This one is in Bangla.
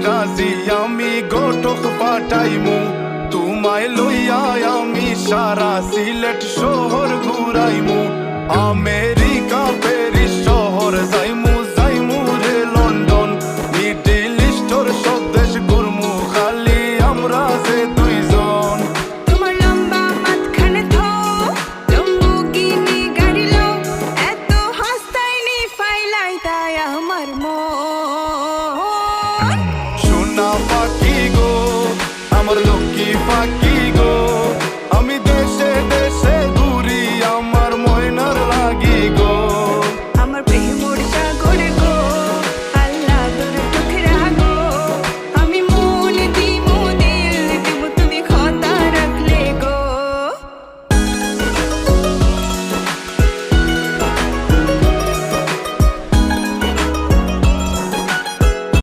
রাজি আমি গোটক পাঠাইমু তোমায় লইয়া আমি সারা সিলেট শহর ঘুরাইমু আমেরিকা প্যারিস শহর যাইমু যাইমু রে লন্ডন মিডল ইস্টর সব দেশ ঘুরমু খালি আমরা যে দুইজন তোমার লম্বা মাঝখানে থো লম্বুগিনি গাড়ি লো এত হাসতাইনি ফাইলাই তাই আমার মন সোনা পাখি গো আমার লক্ষ্মী পাখি